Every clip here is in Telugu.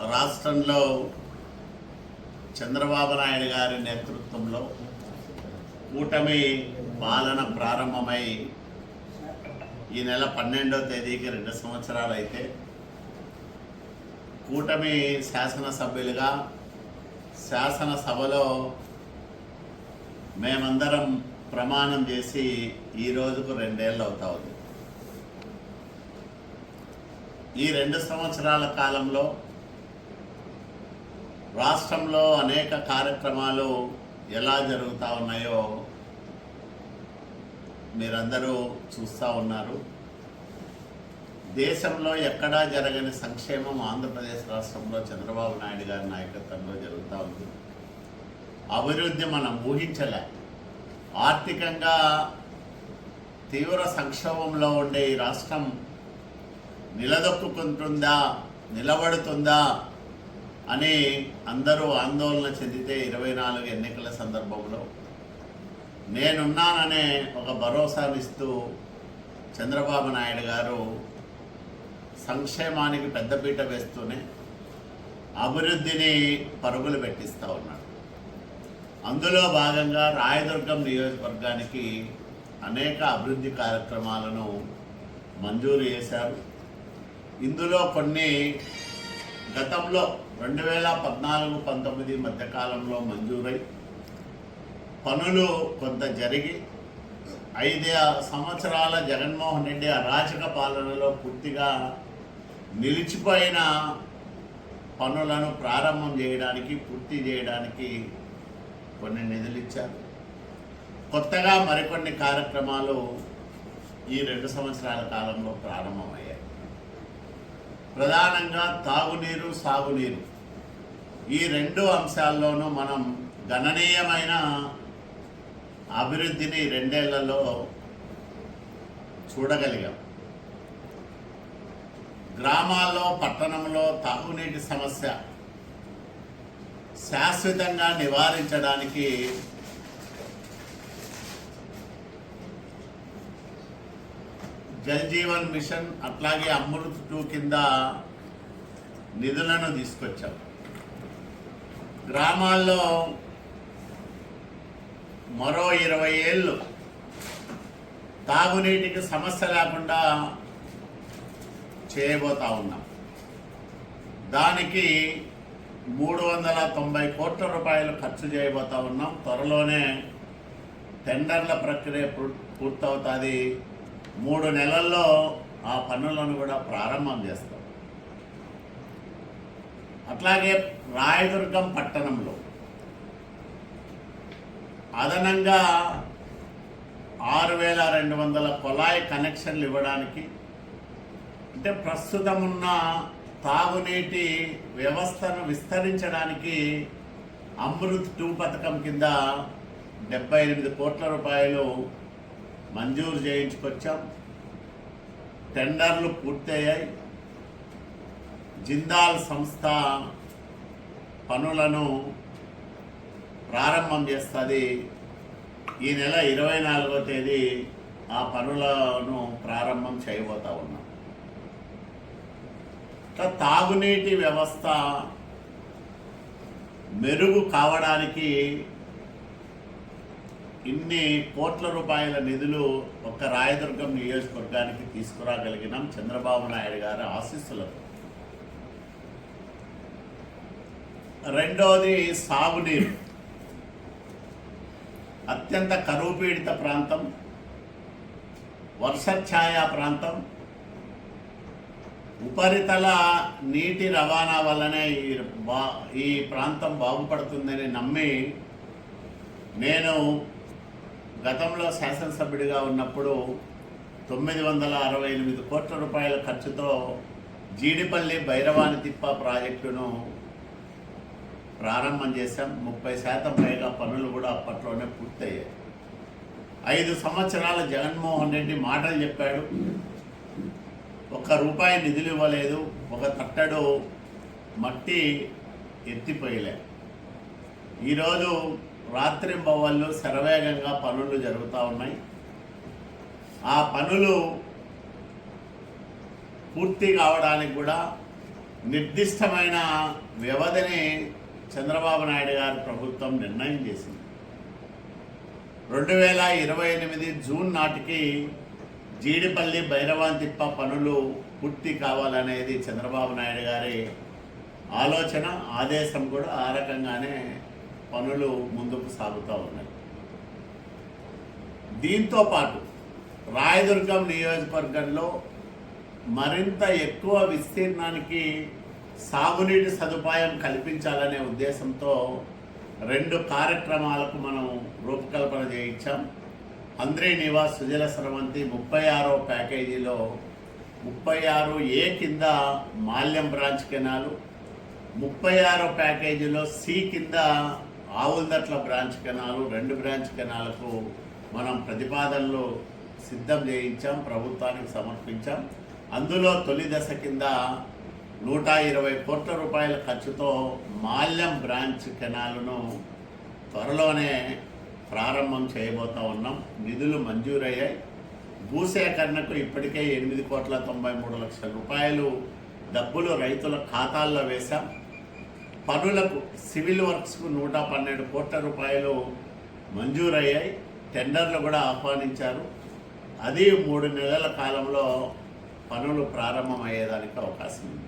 రాష్ట్రంలో చంద్రబాబు నాయుడు గారి నేతృత్వంలో కూటమి పాలన ప్రారంభమై ఈ నెల 12వ తేదీకి 2 సంవత్సరాలు అయితే కూటమి శాసనసభ్యులుగా శాసనసభలో మేమందరం ప్రమాణం చేసి ఈ రోజుకు 2 ఏళ్ళు అవుతా ఉంది. ఈ 2 సంవత్సరాల కాలంలో రాష్ట్రంలో అనేక కార్యక్రమాలు ఎలా జరుగుతూ ఉన్నాయో మీరందరూ చూస్తూ ఉన్నారు. దేశంలో ఎక్కడా జరగని సంక్షేమం ఆంధ్రప్రదేశ్ రాష్ట్రంలో చంద్రబాబు నాయుడు గారి నాయకత్వంలో జరుగుతూ ఉంది. అభివృద్ధి మనం ఊహించలే. ఆర్థికంగా తీవ్ర సంక్షోభంలో ఉండే ఈ రాష్ట్రం నిలదొక్కుంటుందా, నిలబడుతుందా అని అందరూ ఆందోళన చెందితే 24 ఎన్నికల సందర్భంలో నేనున్నాననే ఒక భరోసానిస్తూ చంద్రబాబు నాయుడు గారు సంక్షేమానికి పెద్దపీట వేస్తూనే అభివృద్ధిని పరుగులు పెట్టిస్తూ ఉన్నాడు. అందులో భాగంగా రాయదుర్గం నియోజకవర్గానికి అనేక అభివృద్ధి కార్యక్రమాలను మంజూరు చేశారు. ఇందులో కొన్ని గతంలో 2014-19 మధ్యకాలంలో మంజూరై పనులు కొంత జరిగి 5 సంవత్సరాల జగన్మోహన్ రెడ్డి అరాచక పాలనలో పూర్తిగా నిలిచిపోయిన పనులను ప్రారంభం చేయడానికి, పూర్తి చేయడానికి కొన్ని నిధులు ఇచ్చారు. కొత్తగా మరికొన్ని కార్యక్రమాలు ఈ 2 సంవత్సరాల కాలంలో ప్రారంభమయ్యాయి. ప్రధానంగా తాగునీరు, సాగునీరు ఈ 2 అంశాల్లోనూ మనం గణనీయమైన అభివృద్ధిని 2 ఏళ్లలో చూడగలిగాం. గ్రామాల్లో, పట్టణంలో తాగునీటి సమస్య శాశ్వతంగా నివారించడానికి జల్ జీవన్ మిషన్ అట్లాగే అమృత్ 2 కింద నిధులను తీసుకొచ్చాం. గ్రామాల్లో మరో 20 ఏళ్ళు తాగునీటికి సమస్య లేకుండా చేయబోతా ఉన్నాం. దానికి 390 కోట్ల రూపాయలు ఖర్చు చేయబోతా ఉన్నాం. త్వరలోనే టెండర్ల ప్రక్రియ పూర్తవుతుంది. 3 నెలల్లో ఆ పనులను కూడా ప్రారంభం చేస్తాం. అట్లాగే రాయదుర్గం పట్టణంలో అదనంగా 6200 కొలాయి కనెక్షన్లు ఇవ్వడానికి, అంటే ప్రస్తుతం ఉన్న తాగునీటి వ్యవస్థను విస్తరించడానికి అమృత్ 2 పథకం కింద 78 కోట్ల రూపాయలు మంజూరు చేయించుకొచ్చాం. టెండర్లు పూర్తయ్యాయి. జిందాల్ సంస్థ పనులను ప్రారంభం చేస్తుంది. ఈ నెల 24వ తేదీ ఆ పనులను ప్రారంభం చేయబోతా ఉన్నాం. తాగునీటి వ్యవస్థ మెరుగు కావడానికి ఇన్ని కోట్ల రూపాయల నిధులు ఒక్క రాయదుర్గం నియోజకవర్గానికి తీసుకురాగలిగినాం చంద్రబాబు నాయుడు గారి ఆశీస్సులతో. రెండోది సాగునీరు. అత్యంత కరువు పీడిత ప్రాంతం, వర్షఛాయా ప్రాంతం. ఉపరితల నీటి రవాణా వల్లనే ఈ ప్రాంతం బాగుపడుతుందని నమ్మి నేను గతంలో శాసనసభ్యుడిగా ఉన్నప్పుడు 968 కోట్ల రూపాయల ఖర్చుతో జీడిపల్లి భైరవానితిప్ప ప్రాజెక్టును ప్రారంభం చేశాం. 30% పైగా పనులు కూడా అప్పట్లోనే పూర్తయ్యాయి. 5 సంవత్సరాల జగన్మోహన్ రెడ్డి మాటలు చెప్పాడు, ₹1 నిధులు ఇవ్వలేదు, ఒక తట్టడు మట్టి ఎత్తిపోయలే. ఈరోజు రాత్రింబవళ్ళు శరవేగంగా పనులు జరుగుతూ ఉన్నాయి. ఆ పనులు పూర్తి కావడానికి కూడా నిర్దిష్టమైన వ్యవధిని చంద్రబాబు నాయుడు గారి ప్రభుత్వం నిర్ణయం చేసింది. 2028 జూన్ నాటికి జీడిపల్లి భైరవాంతిప్ప పనులు పూర్తి కావాలనేది చంద్రబాబు నాయుడు గారి ఆలోచన, ఆదేశం కూడా ఆ రకంగానే పనులు ముందుకు సాగుతూ ఉన్నాయి. దీంతో పాటు రాయదుర్గం నియోజకవర్గంలో మరింత ఎక్కువ విస్తీర్ణానికి సాగునీటి సదుపాయం కల్పించాలనే ఉద్దేశంతో 2 కార్యక్రమాలకు మనం రూపకల్పన చేయించాం. హంద్రీ నివాస్ సుజల స్రవంతి 36వ ప్యాకేజీలో 36A కింద మాల్యం బ్రాంచ్ కెనాలు, 36వ ప్యాకేజీలో సి కింద ఆవులదట్ల బ్రాంచ్ కెనాలు, 2 బ్రాంచ్ కెనాలకు మనం ప్రతిపాదనలు సిద్ధం చేయించాం, ప్రభుత్వానికి సమర్పించాం. అందులో తొలి దశ కింద 120 కోట్ల రూపాయల ఖర్చుతో మాల్యం బ్రాంచ్ కెనాల్ను త్వరలోనే ప్రారంభం చేయబోతా ఉన్నాం. నిధులు మంజూరయ్యాయి. భూసేకరణకు ఇప్పటికే 8,93,00,000 రూపాయలు డబ్బులు రైతుల ఖాతాల్లో వేశాం. పనులకు సివిల్ వర్క్స్కు 112 కోట్ల రూపాయలు మంజూరయ్యాయి. టెండర్లు కూడా ఆహ్వానించారు. అది 3 నెలల కాలంలో పనులు ప్రారంభమయ్యేదానికి అవకాశం ఉంది.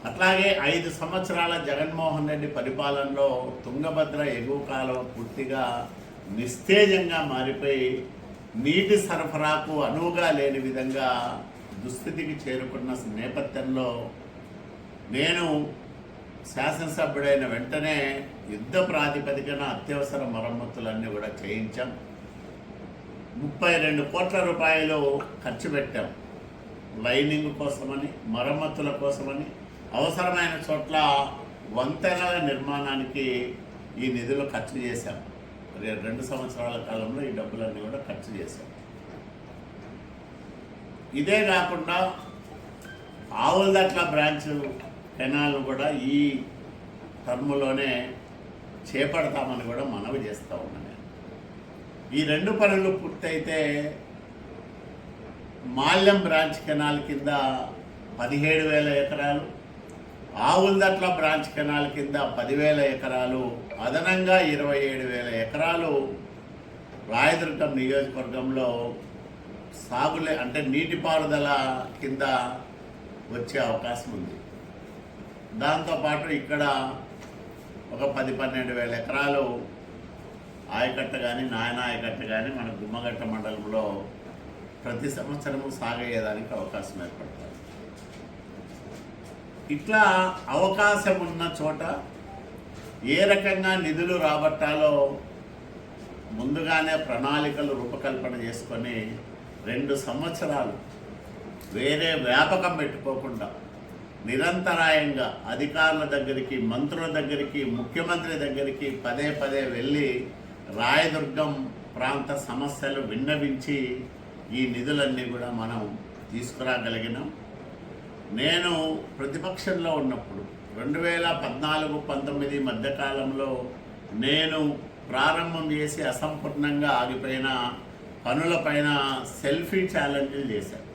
అట్లాగే 5 సంవత్సరాల జగన్మోహన్ రెడ్డి పరిపాలనలో తుంగభద్ర ఎగువ కాలువ పూర్తిగా నిస్తేజంగా మారిపోయి నీటి సరఫరాకు అనువుగా లేని విధంగా దుస్థితికి చేరుకున్న నేపథ్యంలో నేను శాసనసభ్యుడైన వెంటనే యుద్ధ ప్రాతిపదికన అత్యవసర మరమ్మతులన్నీ కూడా చేయించాం. 32 కోట్ల రూపాయలు ఖర్చు పెట్టాం. లైనింగ్ కోసమని, మరమ్మతుల కోసమని, అవసరమైన చోట్ల వంతెనల నిర్మాణానికి ఈ నిధులు ఖర్చు చేశాం. 2 సంవత్సరాల కాలంలో ఈ డబ్బులన్నీ కూడా ఖర్చు చేశాం. ఇదే కాకుండా ఆవులదట్ల బ్రాంచ్ కెనాల్ను కూడా ఈ టర్ములోనే చేపడతామని కూడా మనవి చేస్తూ ఉన్నాను. ఈ 2 పనులు పూర్తయితే మాల్యం బ్రాంచ్ కెనాల్ కింద 17,000 ఎకరాలు, ఆవులదట్ల బ్రాంచ్ కెనాల్ కింద 10,000 ఎకరాలు, అదనంగా 27,000 ఎకరాలు రాయదుర్గం నియోజకవర్గంలో సాగులే అంటే నీటిపారుదల కింద వచ్చే అవకాశం ఉంది. దాంతోపాటు ఇక్కడ ఒక 10-12,000 ఎకరాలు ఆయకట్ట కానీ, నాయన ఆయకట్ట కానీ మన గుమ్మగట్ట మండలంలో ప్రతి సంవత్సరము సాగయ్యేదానికి అవకాశం ఏర్పడుతుంది. ఇట్లా అవకాశం ఉన్న చోట ఏ రకంగా నిధులు రాబట్టాలో ముందుగానే ప్రణాళికలు రూపకల్పన చేసుకొని 2 సంవత్సరాలు వేరే వ్యాపకం పెట్టుకోకుండా నిరంతరాయంగా అధికారుల దగ్గరికి, మంత్రుల దగ్గరికి, ముఖ్యమంత్రి దగ్గరికి పదే పదే వెళ్ళి రాయదుర్గం ప్రాంత సమస్యలు విన్నవించి ఈ నిధులన్నీ కూడా మనం తీసుకురాగలిగినాం. నేను ప్రతిపక్షంలో ఉన్నప్పుడు 2014-19 మధ్యకాలంలో నేను ప్రారంభం చేసి అసంపూర్ణంగా ఆగిపోయిన పనులపైన సెల్ఫీ ఛాలెంజ్లు చేశాను.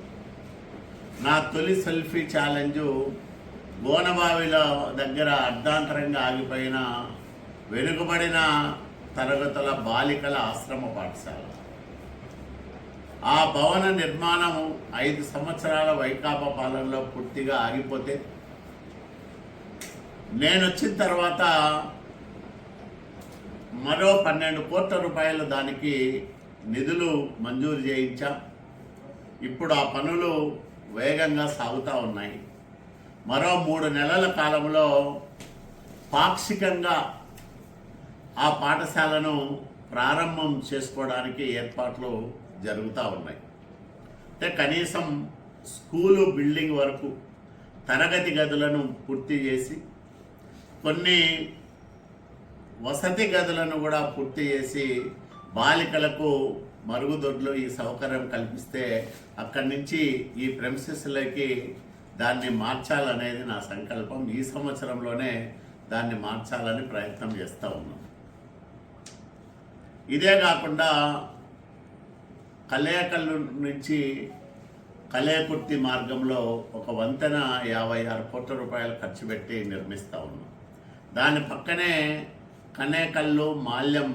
నా తొలి సెల్ఫీ ఛాలెంజు గోనబావిలో దగ్గర అర్ధాంతరంగా ఆగిపోయిన వెనుకబడిన తరగతుల బాలికల ఆశ్రమ పాఠశాల. ఆ భవన నిర్మాణం 5 సంవత్సరాల వైకాపా పాలనలో పూర్తిగా ఆగిపోతే నేను వచ్చిన తర్వాత మరో 12 కోట్ల రూపాయలు దానికి నిధులు మంజూరు చేయించాం. ఇప్పుడు ఆ పనులు వేగంగా సాగుతూ ఉన్నాయి. మరో 3 నెలల కాలంలో పాక్షికంగా ఆ పాఠశాలను ప్రారంభం చేసుకోవడానికి ఏర్పాట్లు జరుగుతూ ఉన్నాయి. అంటే కనీసం స్కూలు బిల్డింగ్ వరకు తరగతి గదులను పూర్తి చేసి, కొన్ని వసతి గదులను కూడా పూర్తి చేసి, బాలికలకు మరుగుదొడ్లు ఈ సౌకర్యం కల్పిస్తే అక్కడి నుంచి ఈ ప్రెమిసెస్లోకి దాన్ని మార్చాలనేది నా సంకల్పం. ఈ సంవత్సరంలోనే దాన్ని మార్చాలని ప్రయత్నం చేస్తూ ఉన్నాం. ఇదే కాకుండా కల్లేకల్లు నుంచి కలేకుర్తి మార్గంలో ఒక వంతెన 56 కోట్ల రూపాయలు ఖర్చు పెట్టి నిర్మిస్తూ ఉన్నాం. దాని పక్కనే కనేకల్లు మాల్యం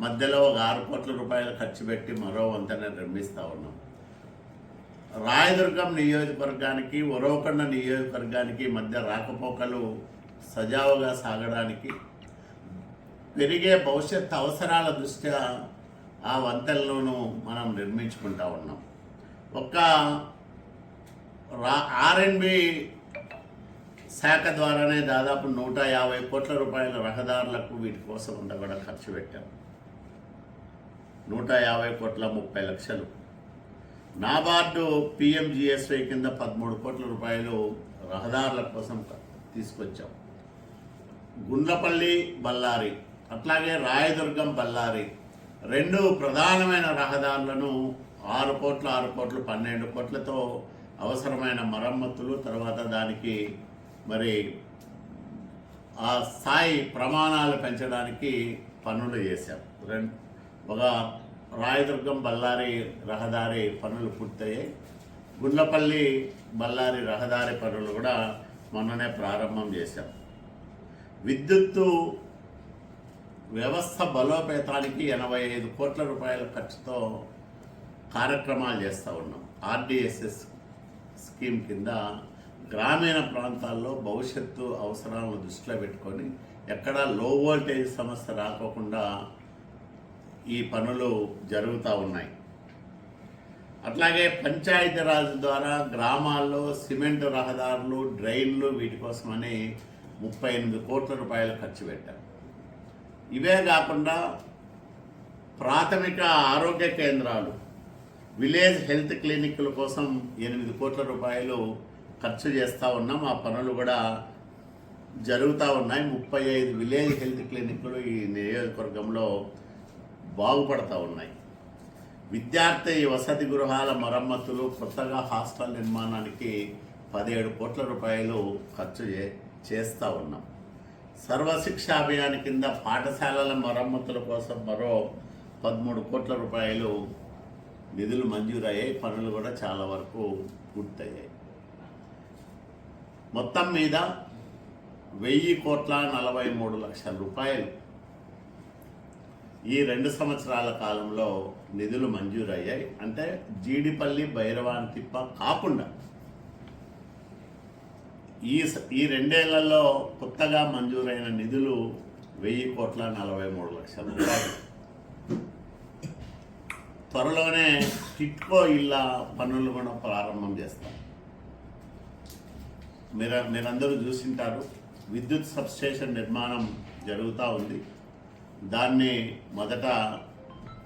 మధ్యలో ఒక 6 కోట్ల రూపాయలు ఖర్చు పెట్టి మరో వంతెన నిర్మిస్తూ ఉన్నాం. రాయదుర్గం నియోజకవర్గానికి ఉరవకొండ నియోజకవర్గానికి మధ్య రాకపోకలు సజావుగా సాగడానికి పెరిగే భవిష్యత్ అవసరాల దృష్ట్యా ఆ వంతెనలను మనం నిర్మించుకుంటా ఉన్నాం. ఒక్క ఆర్ఎండ్బి శాఖ ద్వారానే దాదాపు 150 కోట్ల రూపాయల రహదారులకు వీటి కోసం అంతా కూడా ఖర్చు పెట్టాం. 150 కోట్ల 30 లక్షలు. నాబార్డు పిఎంజిఎస్వై కింద 13 కోట్ల రూపాయలు రహదారుల కోసం తీసుకొచ్చాం. గుండ్లపల్లి బళ్ళారి అట్లాగే రాయదుర్గం బళ్ళారి 2 ప్రధానమైన రహదారులను 6 కోట్లు 12 కోట్లతో అవసరమైన మరమ్మతులు, తర్వాత దానికి మరి ఆ స్థాయి ప్రమాణాలు పెంచడానికి పనులు చేశాం. ఒక రాయదుర్గం బళ్ళారి రహదారి పనులు పూర్తయ్యాయి. గుండ్లపల్లి బళ్ళారి రహదారి పనులు కూడా మొన్ననే ప్రారంభం చేశాం. విద్యుత్తు వ్యవస్థ బలోపేతానికి 85 కోట్ల రూపాయల ఖర్చుతో కార్యక్రమాలు చేస్తూ ఉన్నాం. ఆర్డిఎస్ఎస్ స్కీమ్ కింద గ్రామీణ ప్రాంతాల్లో భవిష్యత్తు అవసరాలను దృష్టిలో పెట్టుకొని ఎక్కడ లో వోల్టేజ్ సమస్య రాకోకుండా ఈ పనులు జరుగుతూ ఉన్నాయి. అట్లాగే పంచాయతీరాజ్ ద్వారా గ్రామాల్లో సిమెంట్ రహదారులు, డ్రైన్లు వీటి కోసమని 38 కోట్ల రూపాయలు ఖర్చు పెట్టారు. ఇవే కాకుండా ప్రాథమిక ఆరోగ్య కేంద్రాలు, విలేజ్ హెల్త్ క్లినిక్ల కోసం 8 కోట్ల రూపాయలు ఖర్చు చేస్తూ ఉన్నాం. ఆ పనులు కూడా జరుగుతూ ఉన్నాయి. 35 విలేజ్ హెల్త్ క్లినిక్లు ఈ నియోజకవర్గంలో బాగుపడుతూ ఉన్నాయి. విద్యార్థి వసతి గృహాల మరమ్మతులు, కొత్తగా హాస్టల్ నిర్మాణానికి 17 కోట్ల రూపాయలు ఖర్చు చేస్తూ ఉన్నాం. సర్వశిక్ష అభియాన్ కింద పాఠశాలల మరమ్మతుల కోసం మరో 13 కోట్ల రూపాయలు నిధులు మంజూరయ్యాయి. పనులు కూడా చాలా వరకు పూర్తయ్యాయి. మొత్తం మీద 1,043,00,000 రూపాయలు ఈ 2 సంవత్సరాల కాలంలో నిధులు మంజూరయ్యాయి. అంటే జీడిపల్లి భైరవాన్ తిప్ప కాకుండా ఈ 2 ఏళ్లలో కొత్తగా మంజూరైన నిధులు 1,043,00,000 రూపాయలు. త్వరలోనే టిట్కో ఇళ్ళ పనులు కూడా ప్రారంభం చేస్తాం. మీరందరూ చూసింటారు. విద్యుత్ సబ్స్టేషన్ నిర్మాణం జరుగుతూ ఉంది. దాన్ని మొదట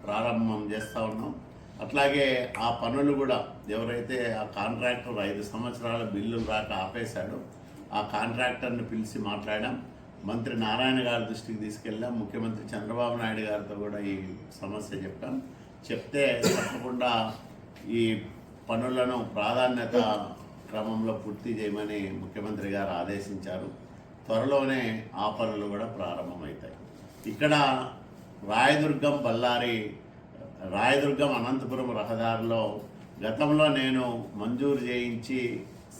ప్రారంభం చేస్తూ ఉన్నాం. అట్లాగే ఆ పనులు కూడా ఎవరైతే ఆ కాంట్రాక్టర్ 5 సంవత్సరాల బిల్లులు రాక ఆపేశాడో ఆ కాంట్రాక్టర్ని పిలిచి మాట్లాడాం. మంత్రి నారాయణ గారి దృష్టికి తీసుకెళ్ళాం. ముఖ్యమంత్రి చంద్రబాబు నాయుడు గారితో కూడా ఈ సమస్య చెప్పాం. చెప్తే తప్పకుండా ఈ పనులను ప్రాధాన్యత క్రమంలో పూర్తి చేయమని ముఖ్యమంత్రి గారు ఆదేశించారు. త్వరలోనే ఆ పనులు కూడా ప్రారంభమవుతాయి. ఇక్కడ రాయదుర్గం అనంతపురం రహదారిలో గతంలో నేను మంజూరు చేయించి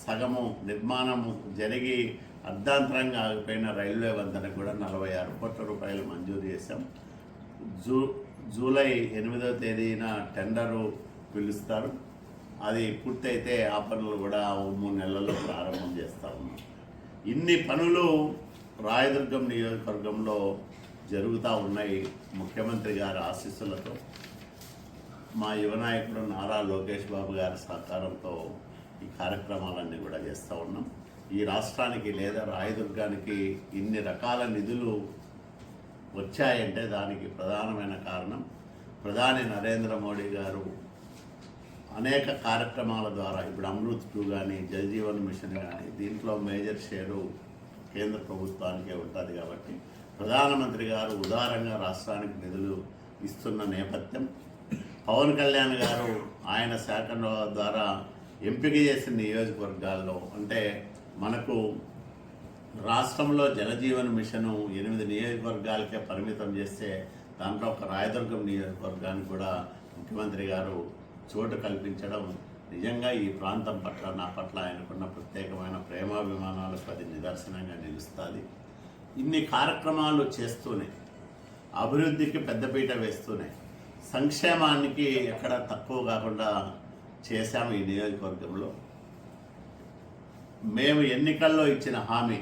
సగము నిర్మాణము జరిగి అర్ధాంతరంగా ఆగిపోయిన రైల్వే వంతెన కూడా 46 కోట్ల రూపాయలు మంజూరు చేశాం. జూలై 8వ తేదీన టెండరు పిలుస్తారు. అది పూర్తయితే ఆ పనులు కూడా 3 నెలల్లో ప్రారంభం చేస్తూ ఉన్నాం. ఇన్ని పనులు రాయదుర్గం నియోజకవర్గంలో జరుగుతూ ఉన్నాయి. ముఖ్యమంత్రి గారి ఆశీస్సులతో, మా యువ నాయకుడు నారా లోకేష్ బాబు గారి సహకారంతో ఈ కార్యక్రమాలన్నీ కూడా చేస్తూ ఉన్నాం. ఈ రాష్ట్రానికి లేదా రాయదుర్గానికి ఇన్ని రకాల నిధులు వచ్చాయంటే దానికి ప్రధానమైన కారణం ప్రధాని నరేంద్ర మోడీ గారు అనేక కార్యక్రమాల ద్వారా, ఇప్పుడు అమృత్ 2 కానీ, జల్ జీవన్ మిషన్ కానీ, దీంట్లో మేజర్ షేరు కేంద్ర ప్రభుత్వానికే ఉంటుంది. కాబట్టి ప్రధానమంత్రి గారు ఉదారంగా రాష్ట్రానికి నిధులు ఇస్తున్న నేపథ్యం, పవన్ కళ్యాణ్ గారు ఆయన శాఖ ద్వారా ఎంపిక చేసిన నియోజకవర్గాల్లో, అంటే మనకు రాష్ట్రంలో జలజీవన్ మిషను 8 నియోజకవర్గాలకే పరిమితం చేస్తే దాంట్లో ఒక రాయదుర్గం నియోజకవర్గానికి కూడా ముఖ్యమంత్రి గారు చోటు కల్పించడం నిజంగా ఈ ప్రాంతం పట్ల నా పట్ల ఆయనకున్న ప్రత్యేకమైన ప్రేమాభిమానాలకు అది నిదర్శనంగా నిలుస్తుంది. ఇన్ని కార్యక్రమాలు చేస్తూనే, అభివృద్ధికి పెద్దపీట వేస్తూనే, సంక్షేమానికి ఎక్కడ తక్కువ కాకుండా చేశాము. ఈ నియోజకవర్గంలో మేము ఎన్నికల్లో ఇచ్చిన హామీ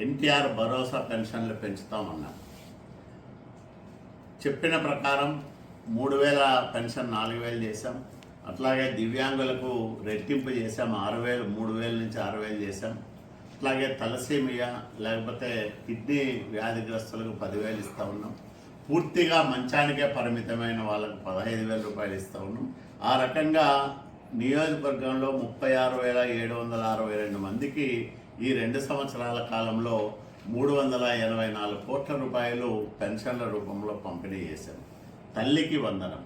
ఎన్టీఆర్ భరోసా పెన్షన్లు పెంచుతామన్నాం. చెప్పిన ప్రకారం 3,000 పెన్షన్ 4,000 చేశాం. అట్లాగే దివ్యాంగులకు రెట్టింపు చేశాం, 6,000 3,000 నుంచి 6,000 చేశాం. అట్లాగే తలసేమియా లేకపోతే కిడ్నీ వ్యాధిగ్రస్తులకు 10,000 ఇస్తూ ఉన్నాం. పూర్తిగా మంచానికే పరిమితమైన వాళ్ళకు 15,000 రూపాయలు ఇస్తూ ఉన్నాం. ఆ రకంగా నియోజకవర్గంలో 36,762 మందికి ఈ 2 సంవత్సరాల కాలంలో 384 కోట్ల రూపాయలు పెన్షన్ల రూపంలో పంపిణీ చేశాం. తల్లికి వందనం.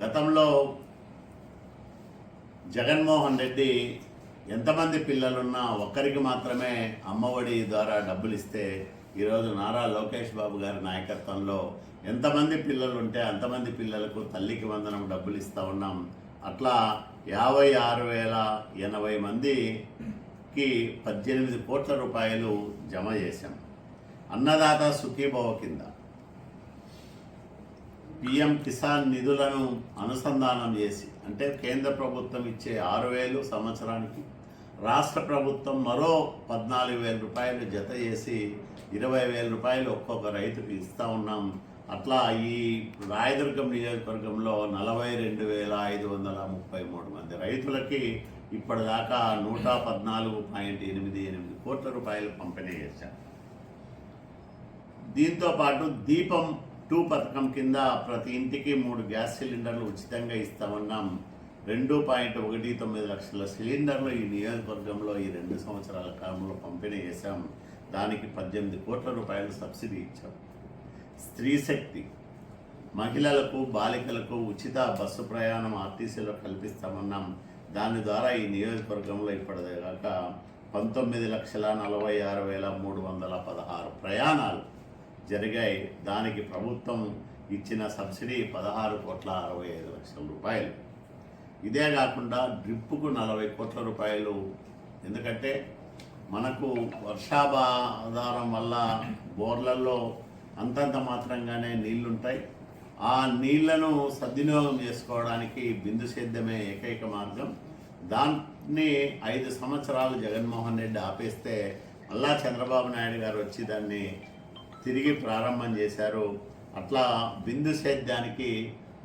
గతంలో జగన్మోహన్ రెడ్డి ఎంతమంది పిల్లలున్నా ఒక్కరికి మాత్రమే అమ్మఒడి ద్వారా డబ్బులు ఇస్తే, ఈరోజు నారా లోకేష్ బాబు గారి నాయకత్వంలో ఎంతమంది పిల్లలు ఉంటే అంతమంది పిల్లలకు తల్లికి వందనం డబ్బులు ఇస్తూ ఉన్నాం. అట్లా 56,080 మందికి 18 కోట్ల రూపాయలు జమ చేశాం. అన్నదాత సుఖీభవ కింద పిఎం కిసాన్ నిధులను అనుసంధానం చేసి, అంటే కేంద్ర ప్రభుత్వం ఇచ్చే 6,000 సంవత్సరానికి, రాష్ట్ర ప్రభుత్వం మరో 14,000 రూపాయలు జత చేసి 20,000 రూపాయలు ఒక్కొక్క రైతుకు ఇస్తూ ఉన్నాం. అట్లా ఈ రాయదుర్గం నియోజకవర్గంలో 42,533 మంది రైతులకి ఇప్పటిదాకా 114.88 కోట్ల రూపాయలు పంపిణీ చేశాం. దీంతో పాటు దీపం 2 పథకం కింద ప్రతి ఇంటికి 3 గ్యాస్ సిలిండర్లు ఉచితంగా ఇస్తామన్నాం. 2.19 లక్షల సిలిండర్లు ఈ నియోజకవర్గంలో ఈ 2 సంవత్సరాల కాలంలో పంపిణీ చేశాం. దానికి 18 కోట్ల రూపాయలు సబ్సిడీ ఇచ్చాం. స్త్రీ శక్తి, మహిళలకు బాలికలకు ఉచిత బస్సు ప్రయాణం ఆర్టీసీలో కల్పిస్తామన్నాం. దాని ద్వారా ఈ నియోజకవర్గంలో ఇప్పటిదాకా 19,46,316 ప్రయాణాలు జరిగాయి. దానికి ప్రభుత్వం ఇచ్చిన సబ్సిడీ 16,65,00,000 రూపాయలు. ఇదే కాకుండా డ్రిప్పుకు 40 కోట్ల రూపాయలు. ఎందుకంటే మనకు వర్షాధారం వల్ల బోర్లలో అంతంత మాత్రంగానే నీళ్లుంటాయి. ఆ నీళ్లను సద్వినియోగం చేసుకోవడానికి బిందు సేద్యమే ఏకైక మార్గం. దాన్ని 5 సంవత్సరాలు జగన్మోహన్ రెడ్డి ఆపేస్తే మళ్ళా చంద్రబాబు నాయుడు గారు వచ్చి దాన్ని తిరిగి ప్రారంభం చేశారు. అట్లా బిందు సేద్యానికి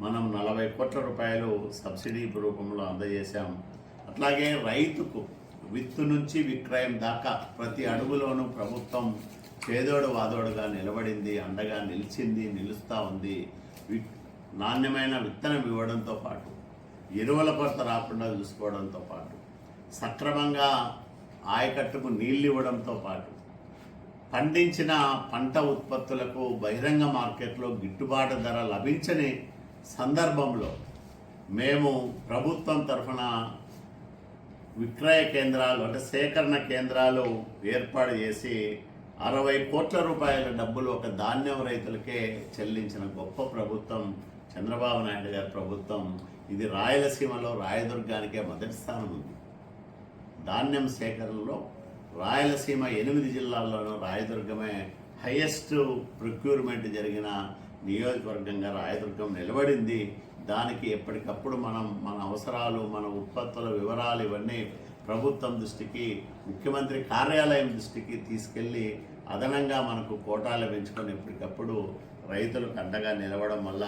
మనం 40 కోట్ల రూపాయలు సబ్సిడీ రూపంలో అందజేశాం. అట్లాగే రైతుకు విత్తు నుంచి విక్రయం దాకా ప్రతి అడుగులోనూ ప్రభుత్వం చేదోడు వాదోడుగా నిలబడింది, అండగా నిలిచింది, నిలుస్తూ ఉంది. నాణ్యమైన విత్తనం ఇవ్వడంతో పాటు, ఎరువుల కొరత రాకుండా చూసుకోవడంతో పాటు, సక్రమంగా ఆయకట్టుకు నీళ్ళు ఇవ్వడంతో పాటు, పండించిన పంట ఉత్పత్తులకు బహిరంగ మార్కెట్లో గిట్టుబాటు ధర లభించని సందర్భంలో మేము ప్రభుత్వం తరఫున విక్రయ కేంద్రాలు, అంటే సేకరణ కేంద్రాలు ఏర్పాటు చేసి 60 కోట్ల రూపాయల డబ్బులు ఒక ధాన్యం రైతులకే చెల్లించిన గొప్ప ప్రభుత్వం చంద్రబాబు నాయుడు గారి ప్రభుత్వం. ఇది రాయలసీమలో రాయదుర్గానికే మొదటి స్థానం ఉంది. ధాన్యం సేకరణలో రాయలసీమ 8 జిల్లాల్లోనూ రాయదుర్గమే హైయెస్ట్ ప్రొక్యూర్మెంట్ జరిగిన నియోజకవర్గంగా రాయదుర్గం నిలబడింది. దానికి ఎప్పటికప్పుడు మనం మన అవసరాలు, మన ఉత్పత్తుల వివరాలు ఇవన్నీ ప్రభుత్వం దృష్టికి, ముఖ్యమంత్రి కార్యాలయం దృష్టికి తీసుకెళ్ళి అదనంగా మనకు కోటాలు పెంచుకొని ఎప్పటికప్పుడు రైతులకు అండగా నిలవడం వల్ల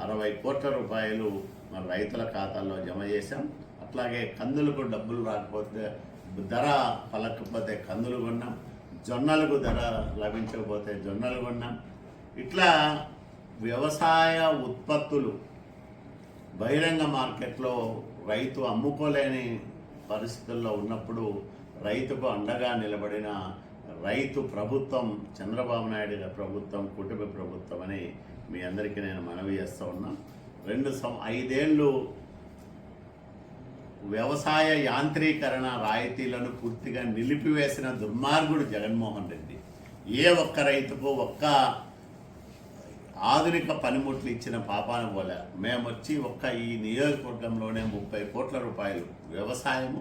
60 కోట్ల రూపాయలు మన రైతుల ఖాతాల్లో జమ చేశాం. అట్లాగే కందులకు డబ్బులు రాకపోతే, ధర పలకపోతే కందులు కొన్నాం, జొన్నలకు ధర లభించకపోతే జొన్నలు కొన్నాం. ఇట్లా వ్యవసాయ ఉత్పత్తులు బహిరంగ మార్కెట్లో రైతు అమ్ముకోలేని పరిస్థితుల్లో ఉన్నప్పుడు రైతుకు అండగా నిలబడిన రైతు ప్రభుత్వం చంద్రబాబు నాయుడు గారి ప్రభుత్వం, కుటుంబ ప్రభుత్వం అని మీ అందరికీ నేను మనవి చేస్తూ ఉన్నా. 5 ఏళ్ళు వ్యవసాయ యాంత్రీకరణ రాయితీలను పూర్తిగా నిలిపివేసిన దుర్మార్గుడు జగన్మోహన్ రెడ్డి. ఏ ఒక్క రైతుకు ఒక్క ఆధునిక పనిముట్లు ఇచ్చిన పాపాన పోలే. మేము వచ్చి ఒక్క ఈ నియోజకవర్గంలోనే 30 కోట్ల రూపాయలు వ్యవసాయము,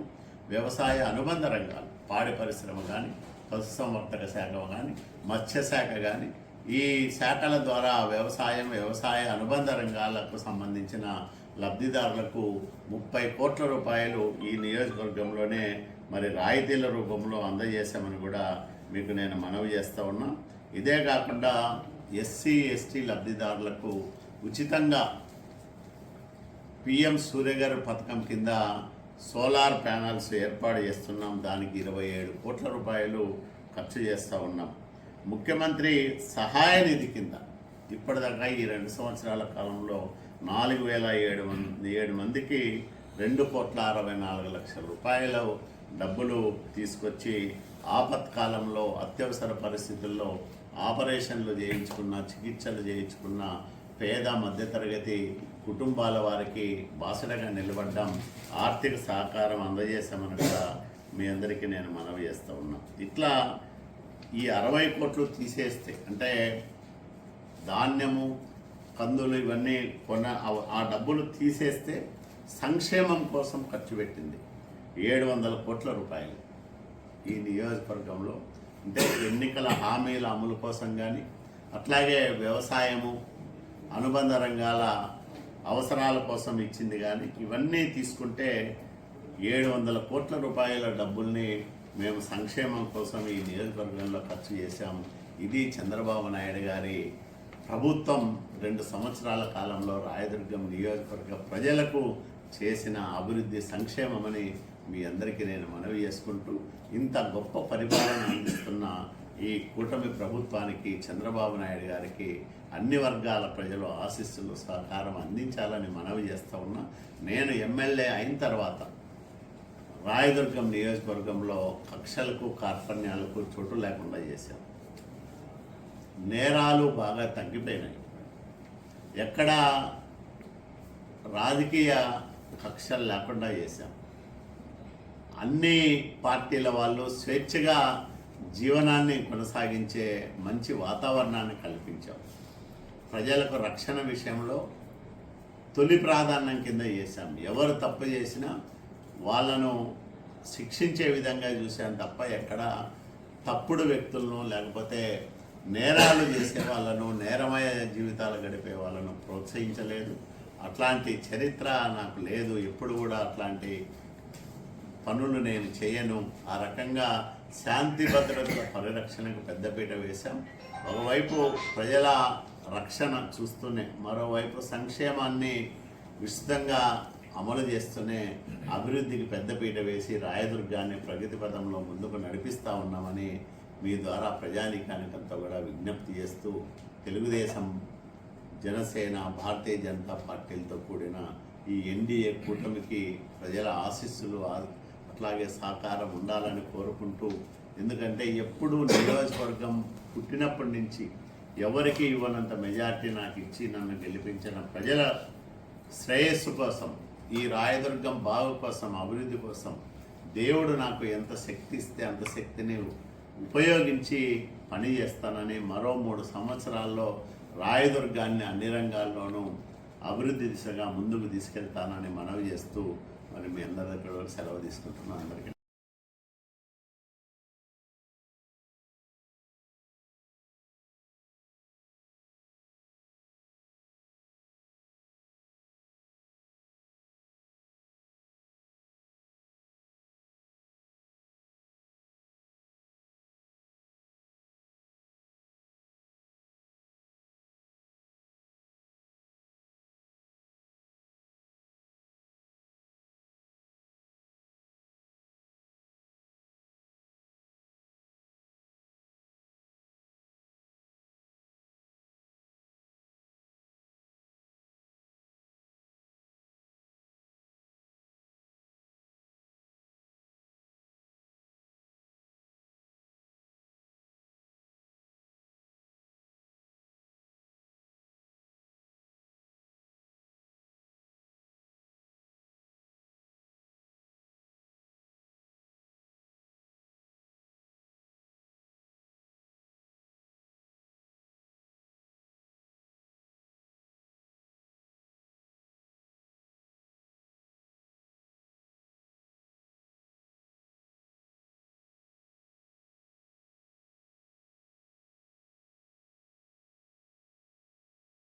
వ్యవసాయ అనుబంధ రంగాలు, పాడి పరిశ్రమ కానీ, పశుసంవర్ధక శాఖ కానీ, మత్స్య శాఖ కానీ, ఈ శాఖల ద్వారా వ్యవసాయ అనుబంధ రంగాలకు సంబంధించిన లబ్ధిదారులకు 30 కోట్ల రూపాయలు ఈ నియోజకవర్గంలోనే మరి రాయితీల రూపంలో అందజేశామని కూడా మీకు నేను మనవి చేస్తూ ఉన్నా. ఇదే కాకుండా ఎస్సీ ఎస్టీ లబ్ధిదారులకు ఉచితంగా పిఎం సూర్యగారి పథకం కింద సోలార్ ప్యానల్స్ ఏర్పాటు చేస్తున్నాం. దానికి 27 కోట్ల రూపాయలు ఖర్చు చేస్తూ ఉన్నాం. ముఖ్యమంత్రి సహాయ నిధి కింద ఇప్పటిదాకా ఈ 2 సంవత్సరాల కాలంలో 4,007 మందికి 2,64,00,000 రూపాయల డబ్బులు తీసుకొచ్చి ఆపత్కాలంలో అత్యవసర పరిస్థితుల్లో ఆపరేషన్లు చేయించుకున్న, చికిత్సలు చేయించుకున్న పేద మధ్యతరగతి కుటుంబాల వారికి బాసటగా నిలబడ్డాం. ఆర్థిక సహకారం అందజేశామని కూడా మీ అందరికీ నేను మనవి చేస్తూ ఉన్నా. ఇట్లా ఈ 60 కోట్లు తీసేస్తే, అంటే ధాన్యము, కందులు ఇవన్నీ ఆ డబ్బులు తీసేస్తే సంక్షేమం కోసం ఖర్చు పెట్టింది 700 కోట్ల రూపాయలు ఈ నియోజకవర్గంలో. అంటే ఎన్నికల హామీల అమలు కోసం కానీ, అట్లాగే వ్యవసాయము, అనుబంధ రంగాల అవసరాల కోసం ఇచ్చింది కానీ, ఇవన్నీ తీసుకుంటే 700 కోట్ల రూపాయల డబ్బుల్ని మేము సంక్షేమం కోసం ఈ నియోజకవర్గంలో ఖర్చు చేశాము. ఇది చంద్రబాబు నాయుడు గారి ప్రభుత్వం 2 సంవత్సరాల కాలంలో రాయదుర్గం నియోజకవర్గ ప్రజలకు చేసిన అభివృద్ధి సంక్షేమమని మీ అందరికీ నేను మనవి చేసుకుంటూ, ఇంత గొప్ప పరిపాలన అందిస్తున్న ఈ కూటమి ప్రభుత్వానికి, చంద్రబాబు నాయుడు గారికి అన్ని వర్గాల ప్రజలు ఆశీస్సులు, సహకారం అందించాలని మనవి చేస్తూ ఉన్నా. నేను ఎమ్మెల్యే అయిన తర్వాత రాయదుర్గం నియోజకవర్గంలో కక్షలకు, కార్పణ్యాలకు చోటు లేకుండా చేశాం. నేరాలు బాగా తగ్గిపోయినాయి. ఎక్కడ రాజకీయ కక్షలు లేకుండా చేశాం. అన్ని పార్టీల వాళ్ళు స్వేచ్ఛగా జీవనాన్ని కొనసాగించే మంచి వాతావరణాన్ని కల్పించాం. ప్రజలకు రక్షణ విషయంలో తొలి ప్రాధాన్యం కింద చేశాం. ఎవరు తప్పు చేసినా వాళ్ళను శిక్షించే విధంగా చూశాం తప్ప ఎక్కడ తప్పుడు వ్యక్తులను, లేకపోతే నేరాలు చేసే వాళ్ళను, నేరమయ జీవితాలు గడిపే వాళ్ళను ప్రోత్సహించలేదు. అట్లాంటి చరిత్ర నాకు లేదు. ఎప్పుడు కూడా అట్లాంటి పనులు నేను చేయను. ఆ రకంగా శాంతి భద్రతల పరిరక్షణకు పెద్దపీట వేశాం. ఒకవైపు ప్రజల రక్షణ చూస్తూనే, మరోవైపు సంక్షేమాన్ని విస్తృతంగా అమలు చేస్తూనే అభివృద్ధికి పెద్దపీట వేసి రాయదుర్గాన్ని ప్రగతి పదంలో ముందుకు నడిపిస్తూ ఉన్నామని మీ ద్వారా ప్రజానీకానికంతా కూడా విజ్ఞప్తి చేస్తూ, తెలుగుదేశం, జనసేన, భారతీయ జనతా పార్టీలతో కూడిన ఈ ఎన్డీఏ కూటమికి ప్రజల ఆశీస్సులు అట్లాగే సహకారం ఉండాలని కోరుకుంటూ, ఎందుకంటే ఎప్పుడూ నియోజకవర్గం పుట్టినప్పటి నుంచి ఎవరికి ఇవ్వనంత మెజార్టీ నాకు ఇచ్చి నన్ను గెలిపించిన ప్రజల శ్రేయస్సు కోసం, ఈ రాయదుర్గం బాగు కోసం, అభివృద్ధి కోసం దేవుడు నాకు ఎంత శక్తి ఇస్తే అంత శక్తిని ఉపయోగించి పని చేస్తానని, మరో 3 సంవత్సరాల్లో రాయదుర్గాన్ని అన్ని రంగాల్లోనూ అభివృద్ధి దిశగా ముందుకు తీసుకెళ్తానని మనవి చేస్తూ మరి మీ అందరి దగ్గర సెలవు తీసుకుంటున్నాను. అందరికీ